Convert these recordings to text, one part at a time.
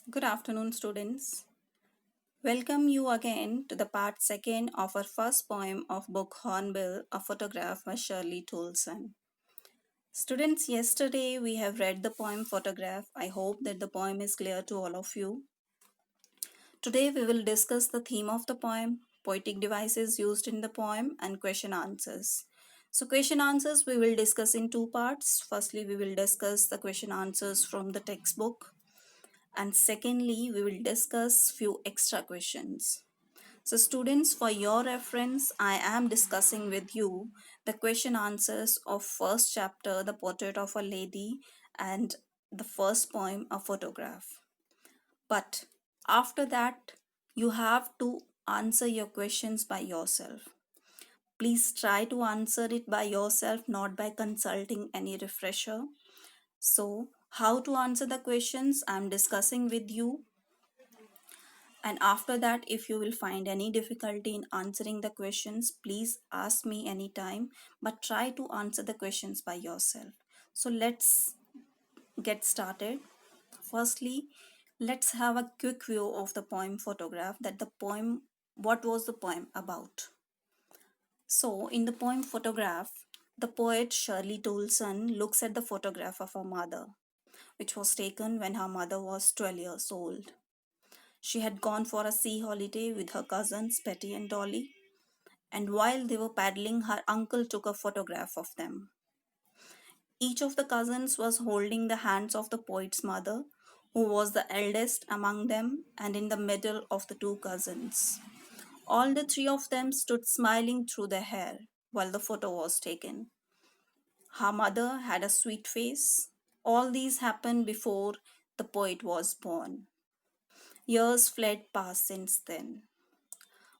Good afternoon, students. Welcome you again to the part second of our first poem of book Hornbill, a photograph by Shirley Toulson. Students, yesterday we have read the poem Photograph. I hope that the poem is clear to all of you. Today we will discuss the theme of the poem, poetic devices used in the poem, and question answers. So, question answers we will discuss in two parts. Firstly, we will discuss the question answers from the textbook, and secondly we will discuss few extra questions. So students, for your reference, I am discussing with you the question answers of first chapter, The Portrait of a Lady, and the first poem, A Photograph. But after that, you have to answer your questions by yourself. Please try to answer it by yourself, not by consulting any refresher. So, how to answer the questions I'm discussing with you, and after that, if you will find any difficulty in answering the questions, please ask me anytime, but try to answer the questions by yourself. So let's get started. Firstly, let's have a quick view of the poem Photograph. What was the poem about? So, in the poem Photograph, the poet Shirley Toulson looks at the photograph of her mother, which was taken when her mother was 12 years old. She had gone for a sea holiday with her cousins Betty and Dolly, and while they were paddling, her uncle took a photograph of them. Each of the cousins was holding the hands of the poet's mother, who was the eldest among them and in the middle of the two cousins. All the three of them stood smiling through their hair while the photo was taken. Her mother had a sweet face. All these happened before the poet was born. Years fled past since then.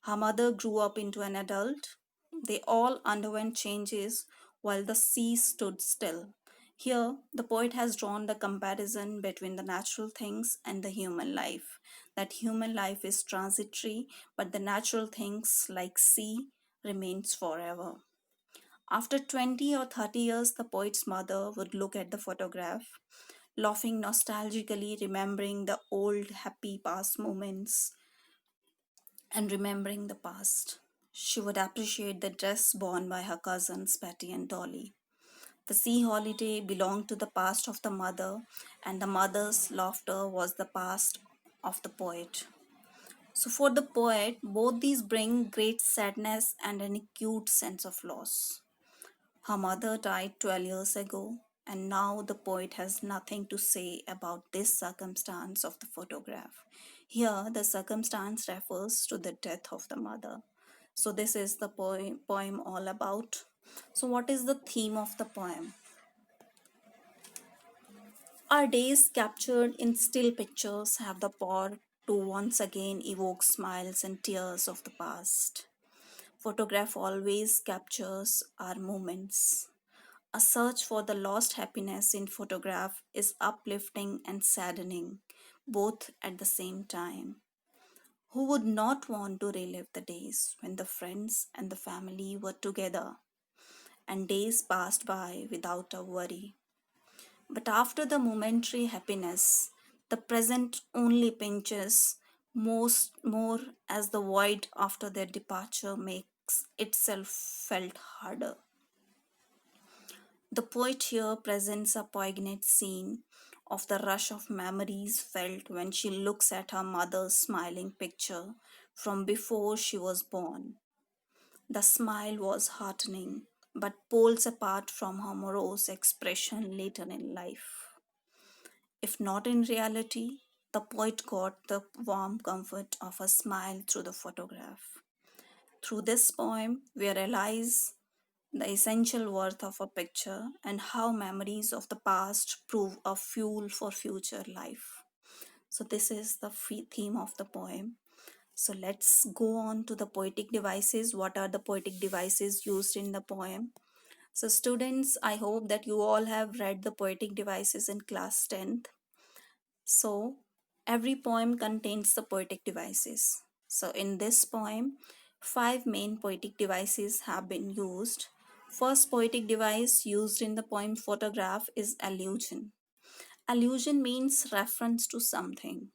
Her mother grew up into an adult. They all underwent changes while the sea stood still. Here, the poet has drawn the comparison between the natural things and the human life. That human life is transitory, but the natural things like sea remains forever. After 20 or 30 years, the poet's mother would look at the photograph, laughing nostalgically, remembering the old happy past moments and remembering the past. She would appreciate the dress worn by her cousins Patty and Dolly. The sea holiday belonged to the past of the mother, and the mother's laughter was the past of the poet. So, for the poet, both these bring great sadness and an acute sense of loss. Her mother died 12 years ago, and now the poet has nothing to say about this circumstance of the photograph. Here, the circumstance refers to the death of the mother. So, this is the poem all about. So, what is the theme of the poem? Our days captured in still pictures have the power to once again evoke smiles and tears of the past. Photograph always captures our moments. A search for the lost happiness in photograph is uplifting and saddening, both at the same time. Who would not want to relive the days when the friends and the family were together and days passed by without a worry? But after the momentary happiness, the present only pinches more as the void after their departure makes itself felt harder. The poet here presents a poignant scene of the rush of memories felt when she looks at her mother's smiling picture from before she was born. The smile was heartening, but poles apart from her morose expression later in life. If not in reality, the poet got the warm comfort of a smile through the photograph. Through this poem, we realize the essential worth of a picture and how memories of the past prove a fuel for future life. So, this is the theme of the poem. So, let's go on to the poetic devices. What are the poetic devices used in the poem? So, students, I hope that you all have read the poetic devices in class 10th. So, every poem contains the poetic devices. So, in this poem, five main poetic devices have been used. First poetic device used in the poem Photograph is allusion. Allusion means reference to something.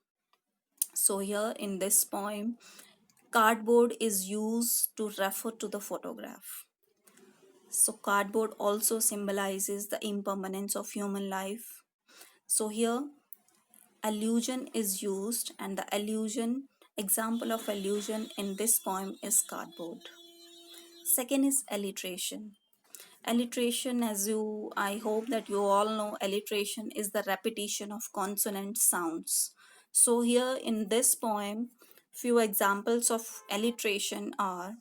So here in this poem, cardboard is used to refer to the photograph. So cardboard also symbolizes the impermanence of human life. So here allusion is used, and the allusion example of allusion in this poem is cardboard. Second is alliteration. Alliteration, as you, I hope that you all know, alliteration is the repetition of consonant sounds. So here in this poem, few examples of alliteration are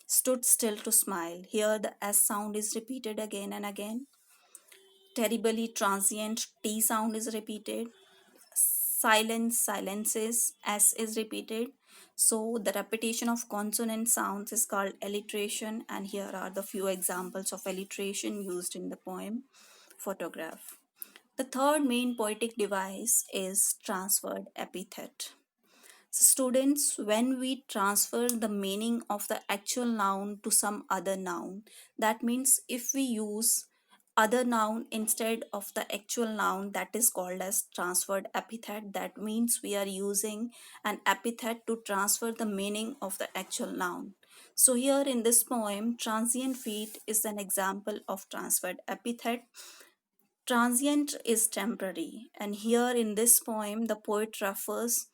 stood still to smile. Here the S sound is repeated again and again. Terribly transient, T sound is repeated. Silence, silences, S is repeated. So the repetition of consonant sounds is called alliteration, and here are the few examples of alliteration used in the poem Photograph. The third main poetic device is transferred epithet. So students, when we transfer the meaning of the actual noun to some other noun, that means if we use other noun instead of the actual noun, that is called as transferred epithet. That means we are using an epithet to transfer the meaning of the actual noun. So here in this poem, transient feet is an example of transferred epithet. Transient is temporary, and here in this poem the poet refers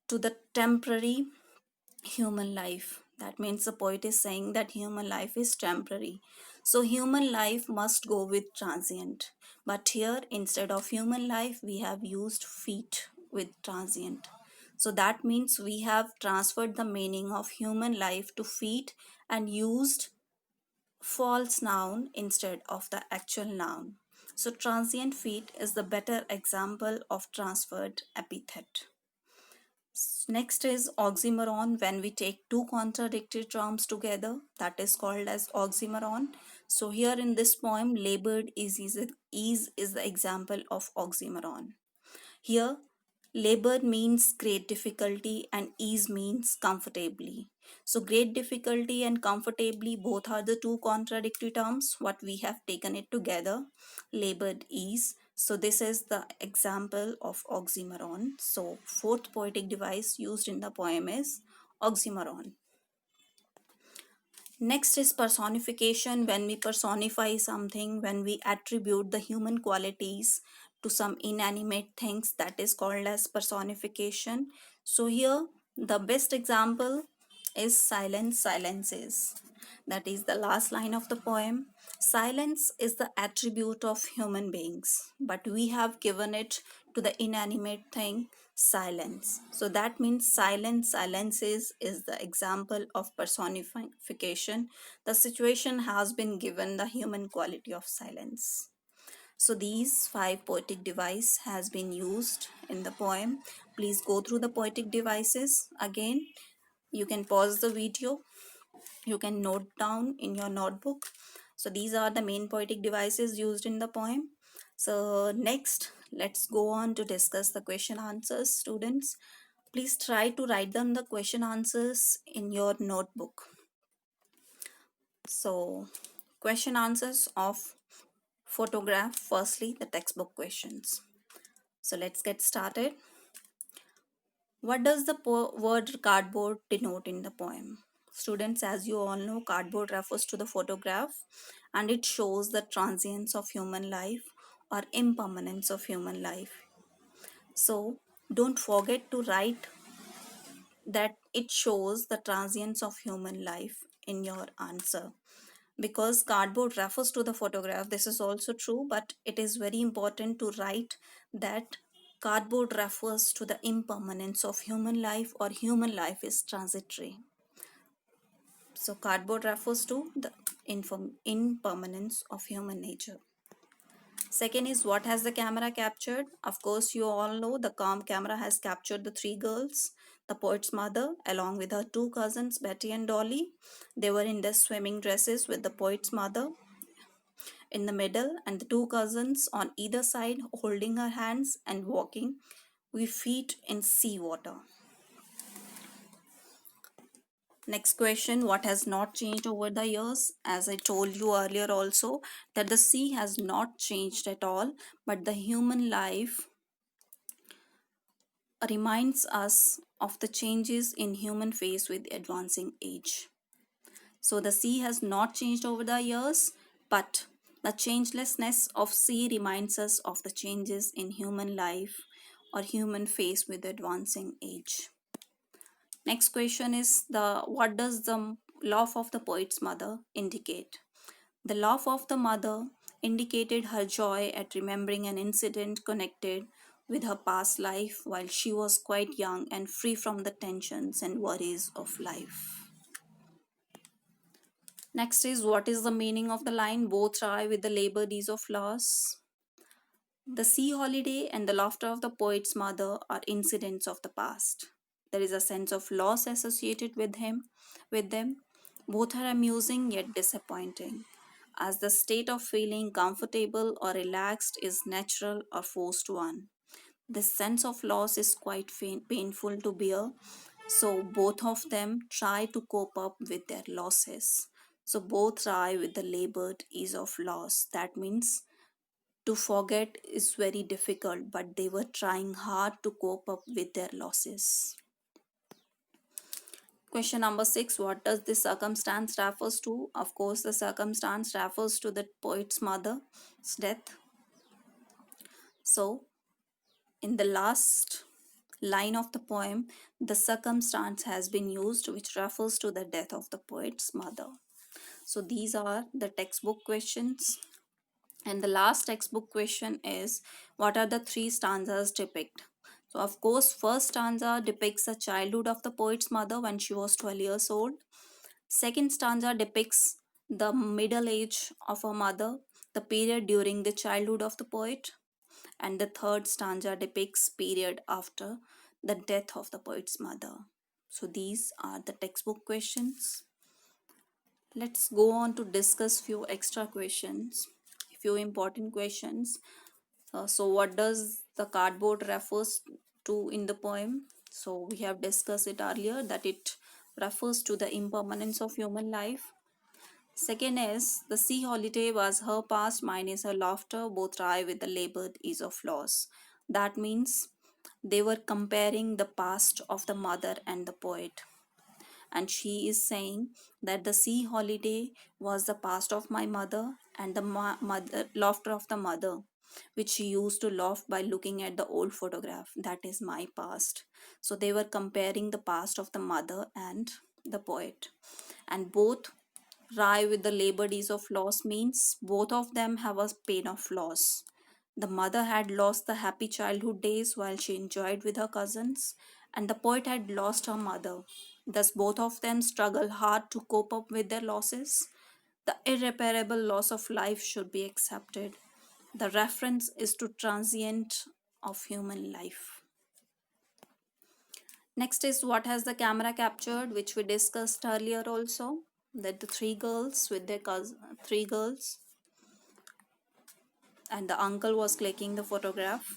to the temporary human life. That means the poet is saying that human life is temporary. So human life must go with transient. But here, instead of human life, we have used feet with transient. So that means we have transferred the meaning of human life to feet and used false noun instead of the actual noun. So transient feet is the better example of transferred epithet. Next is oxymoron. When we take two contradictory terms together, that is called as oxymoron. So here in this poem, labored is the example of oxymoron. Here, labor means great difficulty and ease means comfortably. So great difficulty and comfortably, both are the two contradictory terms. What we have taken it together, labored ease. So this is the example of oxymoron. So fourth poetic device used in the poem is oxymoron. Next is personification. When we personify something, when we attribute the human qualities to some inanimate things, that is called as personification. So here the best example is silence, silences. That is the last line of the poem. Silence is the attribute of human beings, but we have given it to the inanimate thing, silence. So that means silence, silences is the example of personification. The situation has been given the human quality of silence. So these five poetic device has been used in the poem. Please go through the poetic devices again. You can pause the video. You can note down in your notebook. So these are the main poetic devices used in the poem. So next, let's go on to discuss the question answers. Students, please try to write down the question answers in your notebook. So question answers of photograph. Firstly, the textbook questions. So let's get started. What does the word cardboard denote in the poem? Students, as you all know, cardboard refers to the photograph, and it shows the transience of human life or impermanence of human life. So don't forget to write that it shows the transience of human life in your answer, because cardboard refers to the photograph. This is also true, but it is very important to write that cardboard refers to the impermanence of human life, or human life is transitory. So cardboard refers to the impermanence of human nature. Second is, what has the camera captured? Of course, you all know the camera has captured the three girls, the poet's mother along with her two cousins Betty and Dolly. They were in their swimming dresses with the poet's mother in the middle and the two cousins on either side holding her hands and walking with feet in sea water. Next question, what has not changed over the years? As I told you earlier also, that the sea has not changed at all, but the human life reminds us of the changes in human face with advancing age. So the sea has not changed over the years, but the changelessness of sea reminds us of the changes in human life or human face with advancing age. Next question is the what does the laugh of the poet's mother indicate? The laugh of the mother indicated her joy at remembering an incident connected with her past life while she was quite young and free from the tensions and worries of life. Next is what is the meaning of the line both try with the labor deeds of loss? The sea holiday and the laughter of the poet's mother are incidents of the past. There is a sense of loss associated with them. Both are amusing yet disappointing, as the state of feeling comfortable or relaxed is natural or forced one. This sense of loss is quite painful to bear, so both of them try to cope up with their losses. So both try with the labored ease of loss. That means to forget is very difficult, but they were trying hard to cope up with their losses. Question number 6. What does this circumstance refers to? Of course, the circumstance refers to the poet's mother's death. So, in the last line of the poem, the circumstance has been used which refers to the death of the poet's mother. So, these are the textbook questions. And the last textbook question is what are the three stanzas depict? So, of course, first stanza depicts the childhood of the poet's mother when she was 12 years old. Second stanza depicts the middle age of her mother, the period during the childhood of the poet. And the third stanza depicts period after the death of the poet's mother. So, these are the textbook questions. Let's go on to discuss few extra questions, few important questions. So what does the cardboard refers to in the poem? So we have discussed it earlier that it refers to the impermanence of human life. Second is the sea holiday was her past, mine is her laughter, both try with the labored ease of loss. That means they were comparing the past of the mother and the poet, and she is saying that the sea holiday was the past of my mother and the mother laughter of the mother which she used to laugh by looking at the old photograph, that is my past. So they were comparing the past of the mother and the poet, and both Rai with the labor days of loss means both of them have a pain of loss. The mother had lost the happy childhood days while she enjoyed with her cousins, and the poet had lost her mother. Thus, both of them struggle hard to cope up with their losses. The irreparable loss of life should be accepted. The reference is to transient of human life. Next is what has the camera captured, which we discussed earlier also. That the three girls with their three girls, and the uncle was clicking the photograph.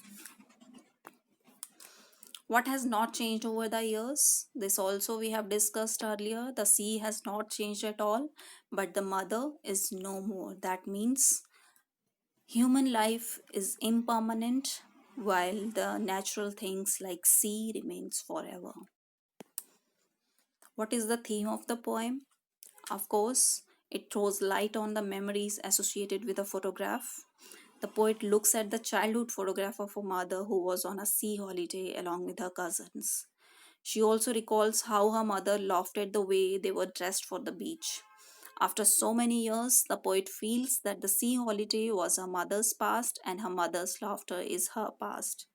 What has not changed over the years? This also we have discussed earlier. The sea has not changed at all, but the mother is no more. That means human life is impermanent while the natural things like sea remains forever. What is the theme of the poem? Of course, it throws light on the memories associated with a photograph. The poet looks at the childhood photograph of a mother who was on a sea holiday along with her cousins. She also recalls how her mother laughed at the way they were dressed for the beach. After so many years, the poet feels that the sea holiday was her mother's past and her mother's laughter is her past.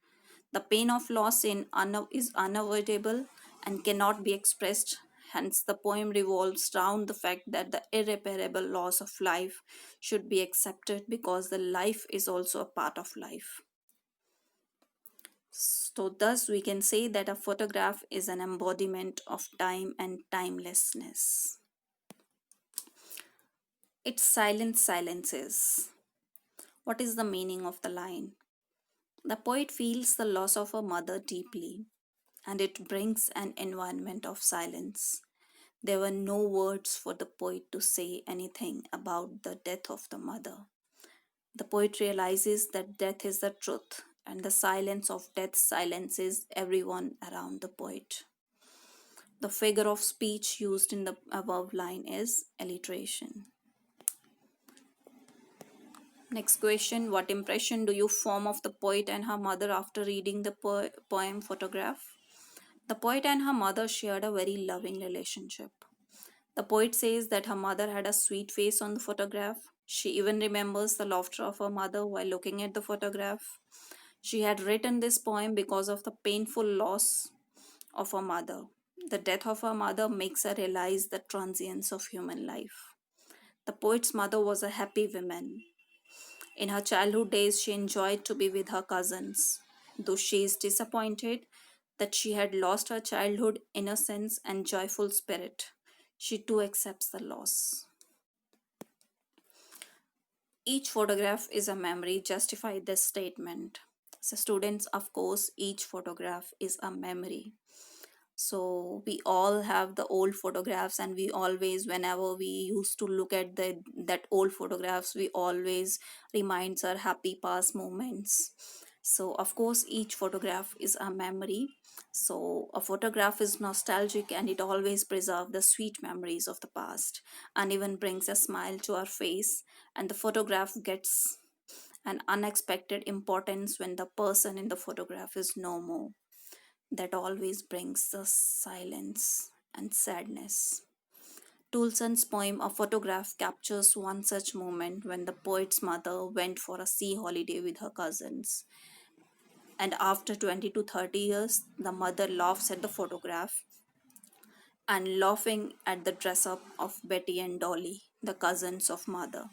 The pain of loss is unavoidable and cannot be expressed. Hence, the poem revolves around the fact that the irreparable loss of life should be accepted because the life is also a part of life. So, thus, we can say that a photograph is an embodiment of time and timelessness. Its silence silences. What is the meaning of the line? The poet feels the loss of a mother deeply, and it brings an environment of silence. There were no words for the poet to say anything about the death of the mother. The poet realizes that death is the truth and the silence of death silences everyone around the poet. The figure of speech used in the above line is alliteration. Next question: what impression do you form of the poet and her mother after reading the poem Photograph? The poet and her mother shared a very loving relationship. The poet says that her mother had a sweet face on the photograph. She even remembers the laughter of her mother while looking at the photograph. She had written this poem because of the painful loss of her mother. The death of her mother makes her realize the transience of human life. The poet's mother was a happy woman. In her childhood days, she enjoyed to be with her cousins. Though she is disappointed that she had lost her childhood innocence and joyful spirit, she too accepts the loss. Each photograph is a memory, justify this statement. So, students, of course, each photograph is a memory. So we all have the old photographs, and we always, whenever we used to look at that old photographs, we always reminds our happy past moments. So of course each photograph is a memory. So a photograph is nostalgic, and it always preserves the sweet memories of the past, and even brings a smile to our face. And the photograph gets an unexpected importance when the person in the photograph is no more. That always brings the silence and sadness. Toulson's poem A Photograph captures one such moment when the poet's mother went for a sea holiday with her cousins. And after 20 to 30 years, the mother laughs at the photograph and laughing at the dress up of Betty and Dolly, the cousins of mother.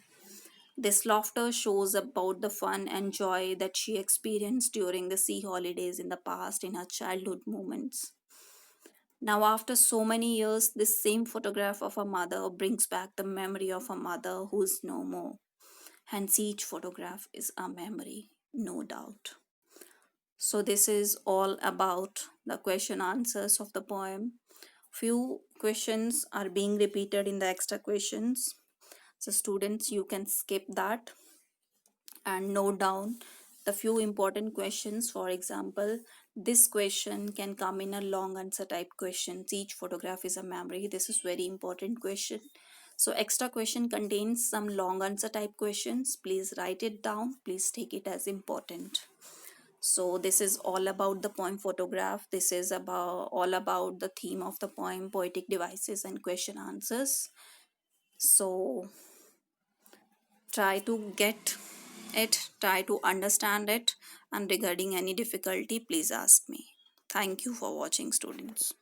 This laughter shows about the fun and joy that she experienced during the sea holidays in the past in her childhood moments. Now, after so many years, this same photograph of her mother brings back the memory of her mother who is no more. Hence, each photograph is a memory, no doubt. So, this is all about the question answers of the poem. Few questions are being repeated in the extra questions. So, students, you can skip that and note down the few important questions. For example, this question can come in a long answer type questions. Each photograph is a memory. This is very important question. So extra question contains some long answer type questions. Please write it down. Please take it as important. So this is all about the poem Photograph. This is about all about the theme of the poem, poetic devices and question answers. So try to get it, try to understand it, and regarding any difficulty, please ask me. Thank you for watching, students.